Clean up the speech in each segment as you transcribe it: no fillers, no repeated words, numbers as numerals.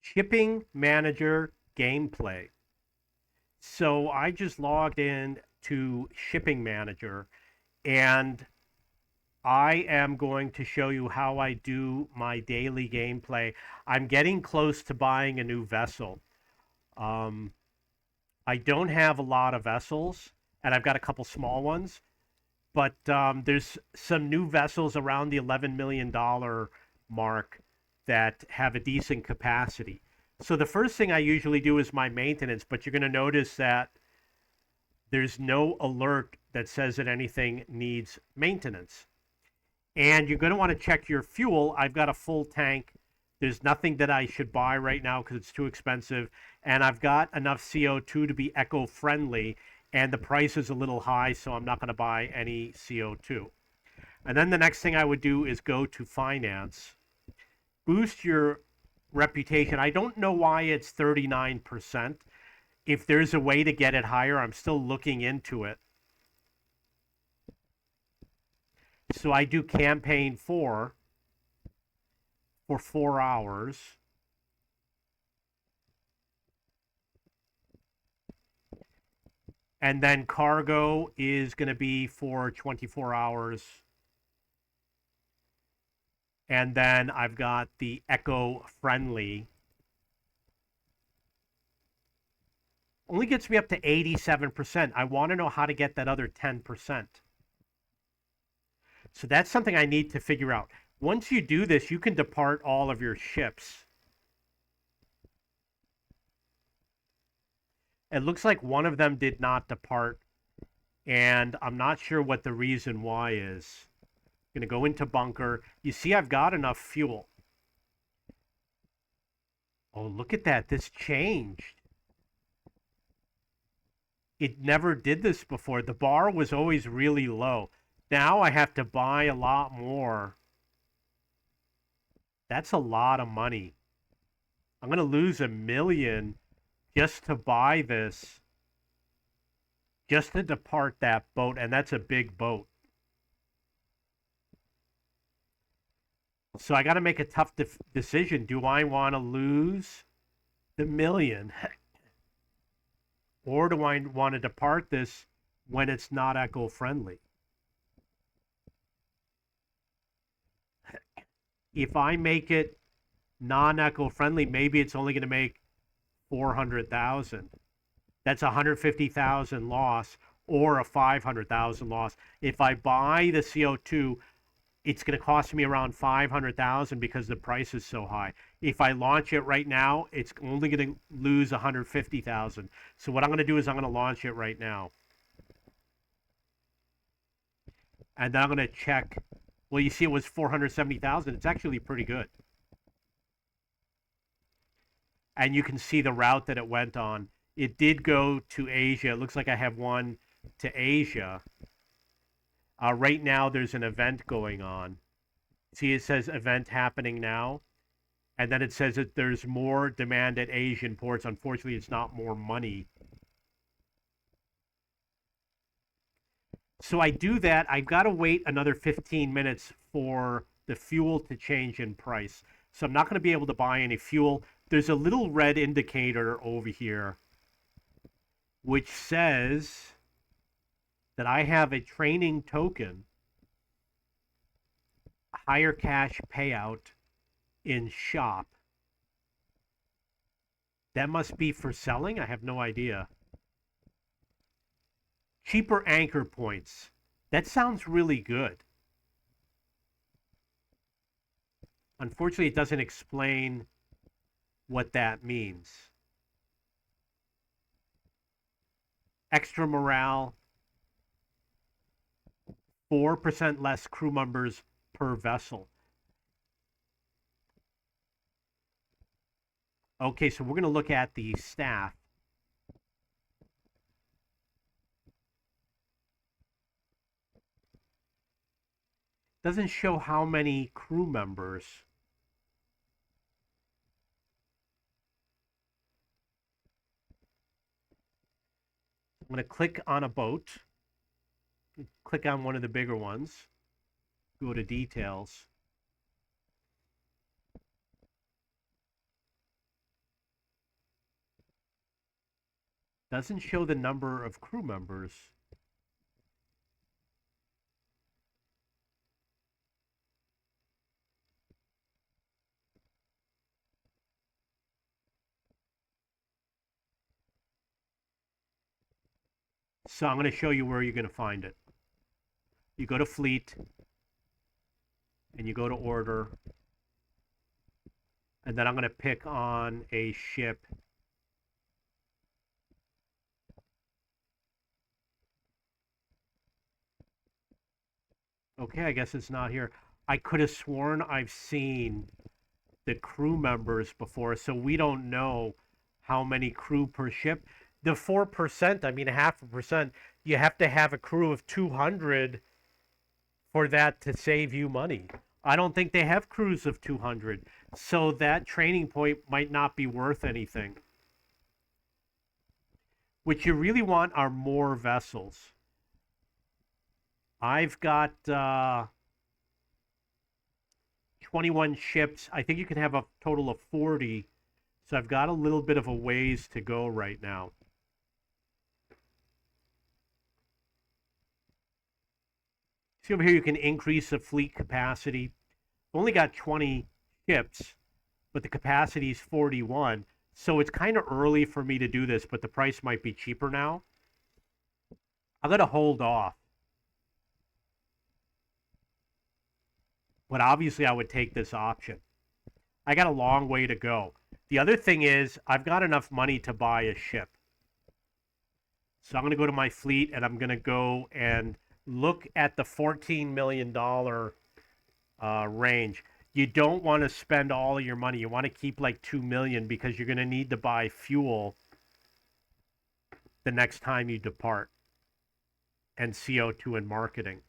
Shipping Manager gameplay. So I just logged in to Shipping Manager and I am going to show you how I do my daily gameplay. I'm getting close to buying a new vessel. Um, I don't have a lot of vessels and I've got a couple small ones, but there's some new vessels around the $11 million mark that have a decent capacity. So the first thing I usually do is my maintenance, but you're going to notice that there's no alert that says that anything needs maintenance. And you're going to want to check your fuel. I've got a full tank. There's nothing that I should buy right now because it's too expensive. And I've got enough CO2 to be eco friendly. And the price is a little high, so I'm not going to buy any CO2. And then the next thing I would do is go to finance, boost your reputation. I don't know why it's 39%. If there's a way to get it higher, I'm still looking into it. So I do campaign 4 for 4 hours. And then cargo is going to be for 24 hours. And then I've got the eco friendly. Only gets me up to 87%. I want to know how to get that other 10%. So that's something I need to figure out. Once you do this, you can depart all of your ships. It looks like one of them did not depart, and I'm not sure what the reason why is. I'm going to go into bunker. You see, I've got enough fuel. Oh, look at that. This changed. It never did this before. The bar was always really low. Now I have to buy a lot more. That's a lot of money. I'm going to lose $1 million just to buy this, just to depart that boat, and that's a big boat. So I got to make a tough decision. Do I want to lose the $1 million, or do I want to depart this when it's not eco-friendly? If I make it non-eco-friendly, maybe it's only going to make 400,000. That's 150,000 loss or a 500,000 loss. If I buy the CO2, it's going to cost me around 500,000 because the price is so high. If I launch it right now, it's only going to lose 150,000. So what I'm going to do is I'm going to launch it right now. And then I'm going to check. Well, you see it was 470,000. It's actually pretty good. And you can see the route that it went on. It did go to Asia. It looks like I have one to Asia. Right now, there's an event going on. See, it says event happening now. And then it says that there's more demand at Asian ports. Unfortunately, it's not more money. So I do that. I've got to wait another 15 minutes for the fuel to change in price. So I'm not going to be able to buy any fuel. There's a little red indicator over here which says that I have a training token, higher cash payout in shop. That must be for selling? I have no idea. Cheaper anchor points. That sounds really good. Unfortunately, it doesn't explain what that means. Extra morale, 4% less crew members per vessel. Okay, so we're going to look at the staff. Doesn't show how many crew members. I'm going to click on a boat. Click on one of the bigger ones. Go to details. Doesn't show the number of crew members. So I'm going to show you where you're going to find it. You go to Fleet, and you go to Order, and then I'm going to pick on a ship. Okay, I guess it's not here. I could have sworn I've seen the crew members before, so we don't know how many crew per ship. The 4%, I mean, 0.5%, you have to have a crew of 200 for that to save you money. I don't think they have crews of 200, so that training point might not be worth anything. What you really want are more vessels. I've got 21 ships. I think you can have a total of 40. So I've got a little bit of a ways to go right now. See over here, you can increase the fleet capacity. Only got 20 ships, but the capacity is 41. So it's kind of early for me to do this, but the price might be cheaper now. I'm going to hold off. But obviously, I would take this option. I got a long way to go. The other thing is, I've got enough money to buy a ship. So I'm going to go to my fleet and I'm going to go and look at the $14 million range. You don't want to spend all of your money. You want to keep like $2 million because you're going to need to buy fuel the next time you depart, and CO2 and marketing.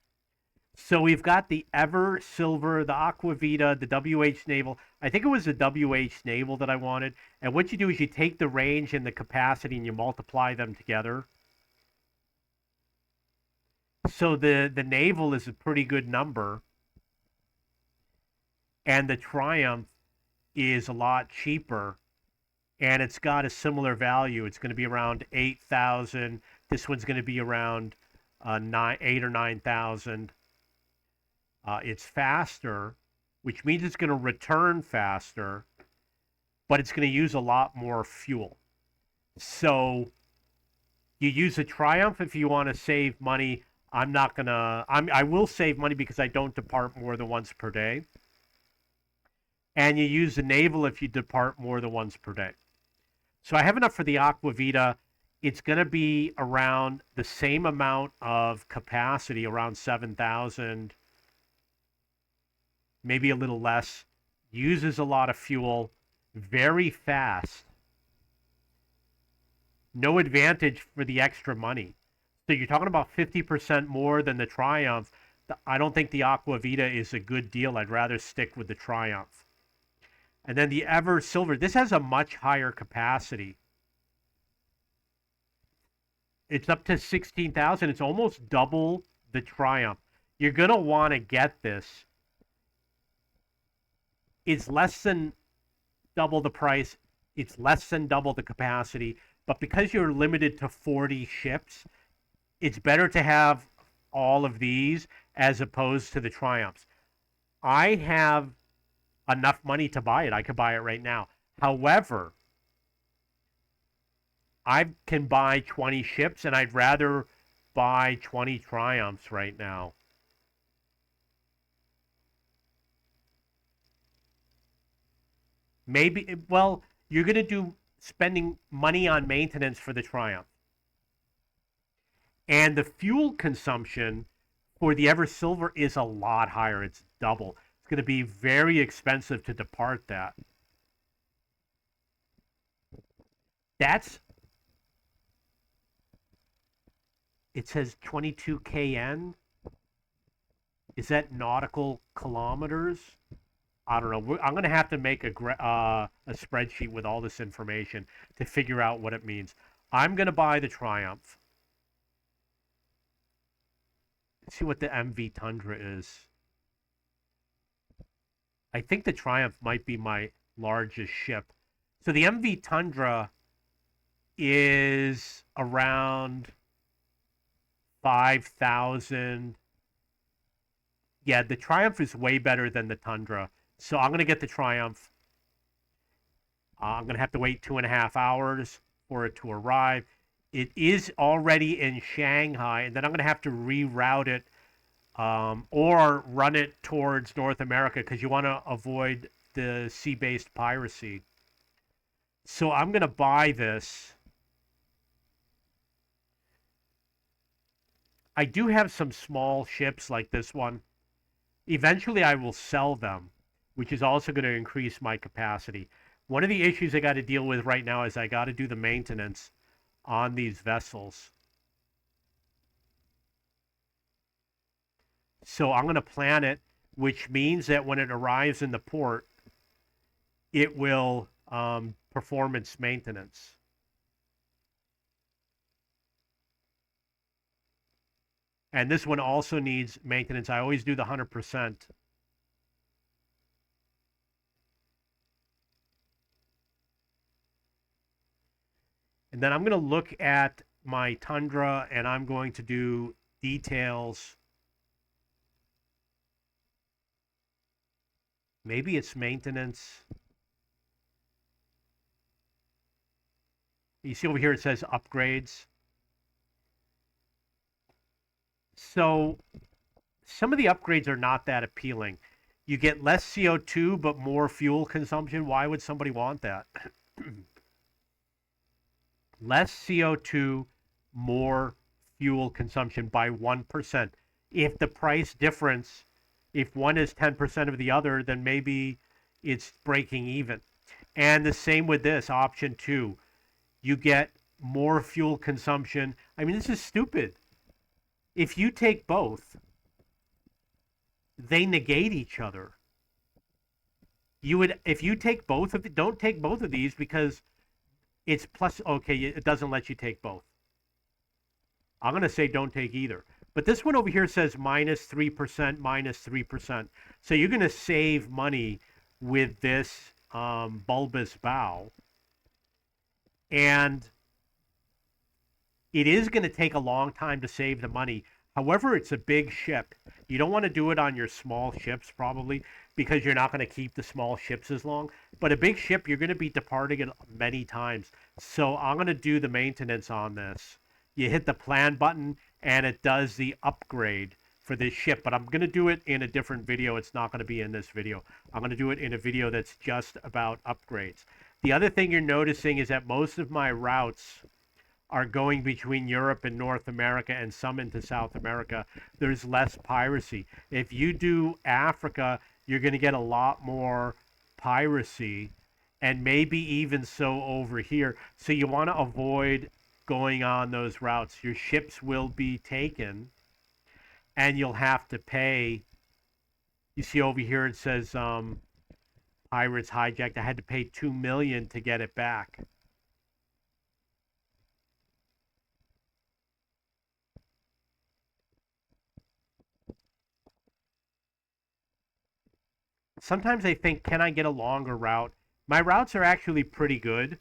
So we've got the Ever Silver, the Aquavita, the WH Naval. I think it was the WH Naval that I wanted. And what you do is you take the range and the capacity and you multiply them together. So the Naval is a pretty good number. And the Triumph is a lot cheaper. And it's got a similar value. It's going to be around 8,000. This one's going to be around 8 or 9,000. It's faster, which means it's going to return faster, but it's going to use a lot more fuel. So you use a Triumph if you want to save money. I'm not going to, I will save money because I don't depart more than once per day. And you use the Naval if you depart more than once per day. So I have enough for the Aquavita. It's going to be around the same amount of capacity, around 7,000, maybe a little less, uses a lot of fuel, very fast. No advantage for the extra money. So you're talking about 50% more than the Triumph. I don't think the Aquavita is a good deal. I'd rather stick with the Triumph. And then the Ever Silver, this has a much higher capacity. It's up to 16,000. It's almost double the Triumph. You're going to want to get this. It's less than double the price. It's less than double the capacity. But because you're limited to 40 ships, it's better to have all of these as opposed to the Triumphs. I have enough money to buy it. I could buy it right now. However, I can buy 20 ships, and I'd rather buy 20 Triumphs right now. Maybe, well, you're going to do spending money on maintenance for the Triumph. And the fuel consumption for the Ever Silver is a lot higher. It's double. It's going to be very expensive to depart that. That's, it says 22 kN. Is that nautical kilometers? I don't know. I'm going to have to make a spreadsheet with all this information to figure out what it means. I'm going to buy the Triumph. Let's see what the MV Tundra is. I think the Triumph might be my largest ship. So the MV Tundra is around 5,000. Yeah, the Triumph is way better than the Tundra. So I'm going to get the Triumph. I'm going to have to wait 2.5 hours for it to arrive. It is already in Shanghai, and then I'm going to have to reroute it or run it towards North America because you want to avoid the sea-based piracy. So I'm going to buy this. I do have some small ships like this one. Eventually, I will sell them, which is also going to increase my capacity. One of the issues I got to deal with right now is I got to do the maintenance on these vessels. So I'm going to plan it, which means that when it arrives in the port, it will perform its maintenance. And this one also needs maintenance. I always do the 100%. And then I'm going to look at my Tundra and I'm going to do details. Maybe it's maintenance. You see over here it says upgrades. So some of the upgrades are not that appealing. You get less CO2 but more fuel consumption. Why would somebody want that? Less CO2, more fuel consumption by 1%. If the price difference, if one is 10% of the other, then maybe it's breaking even. And the same with this option 2. You get more fuel consumption. I mean, this is stupid. If you take both, they negate each other. You would, if you take both of it, don't take both of these because it's plus. Okay, it doesn't let you take both. I'm going to say don't take either. But this one over here says -3%, -3%. So you're going to save money with this bulbous bow. And it is going to take a long time to save the money. However, it's a big ship. You don't want to do it on your small ships probably because you're not going to keep the small ships as long. But a big ship, you're going to be departing it many times. So I'm going to do the maintenance on this. You hit the plan button and it does the upgrade for this ship. But I'm going to do it in a different video. It's not going to be in this video. I'm going to do it in a video that's just about upgrades. The other thing you're noticing is that most of my routes are going between Europe and North America and some into South America. There's less piracy. If you do Africa, you're going to get a lot more piracy and maybe even so over here. So you want to avoid going on those routes. Your ships will be taken and you'll have to pay. You see over here it says pirates hijacked. I had to pay 2 million to get it back. Sometimes I think, can I get a longer route? My routes are actually pretty good.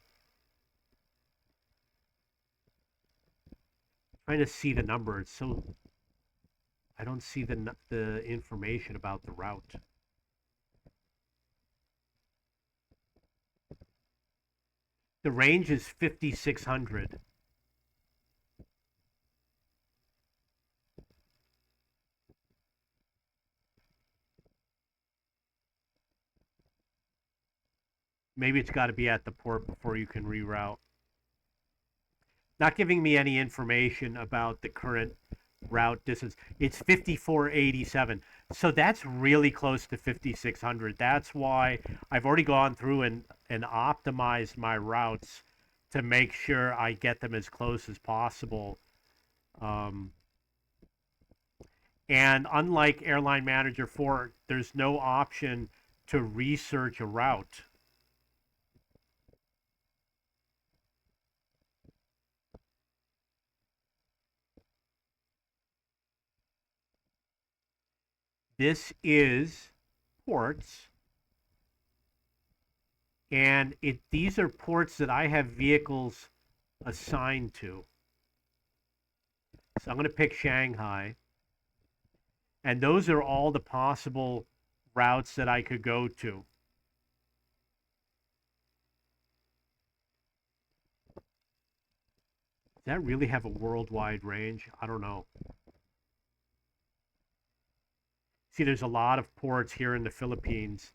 I'm trying to see the number. It's so I don't see the information about the route. The range is 5,600. Maybe it's got to be at the port before you can reroute. Not giving me any information about the current route distance. It's 5,487. So that's really close to 5,600. That's why I've already gone through and optimized my routes to make sure I get them as close as possible. Um, and unlike Airline Manager 4, there's no option to research a route. This is ports, and these are ports that I have vehicles assigned to. So I'm going to pick Shanghai. And those are all the possible routes that I could go to. Does that really have a worldwide range? I don't know. See, there's a lot of ports here in the Philippines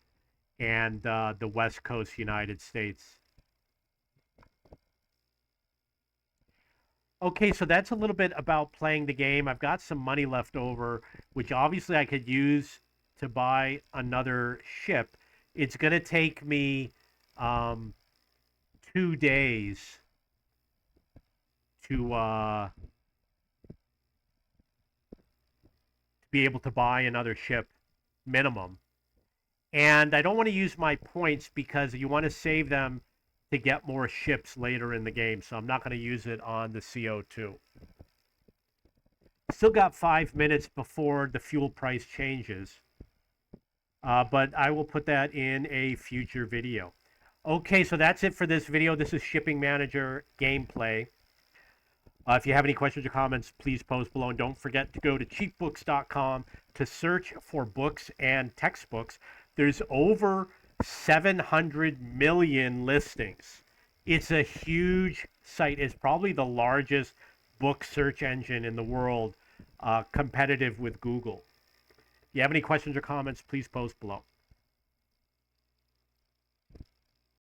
and the West Coast United States. Okay, so that's a little bit about playing the game. I've got some money left over, which obviously I could use to buy another ship. It's going to take me um, 2 days to be able to buy another ship minimum. And I don't want to use my points because you want to save them to get more ships later in the game. So I'm not going to use it on the CO2. Still got 5 minutes before the fuel price changes. But I will put that in a future video. Okay, so that's it for this video. This is Shipping Manager gameplay. If you have any questions or comments, please post below. And don't forget to go to cheapbooks.com to search for books and textbooks. There's over 700 million listings. It's a huge site. It's probably the largest book search engine in the world, competitive with Google. If you have any questions or comments, please post below.